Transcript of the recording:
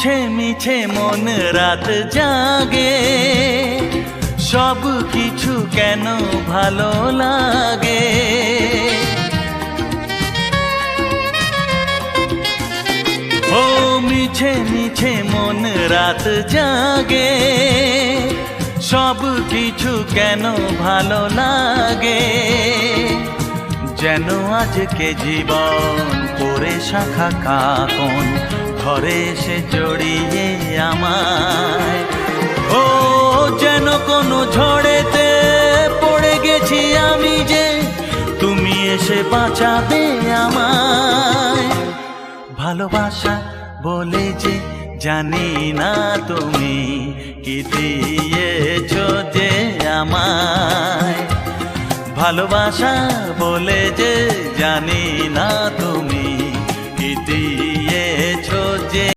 মিছে মিছে মন রাত জাগে, সব কিছু কেন ভালো লাগে। ও মিছে মিছে মন রাত জাগে, সব কিছু কেন ভালো লাগে। যেন আজকে জীবন করে শাখা কাকন ঘরে এসে জড়িয়ে আমায়। ও যেন কোনো ঝড়েতে পড়ে গেছি আমি, যে তুমি এসে বাঁচাবে আমায়। ভালোবাসা বলে যে জানি না তুমি কি দিয়েছো যে আমায়। ভালোবাসা বলে যে জানি না তুমি কি দিয়েছো যে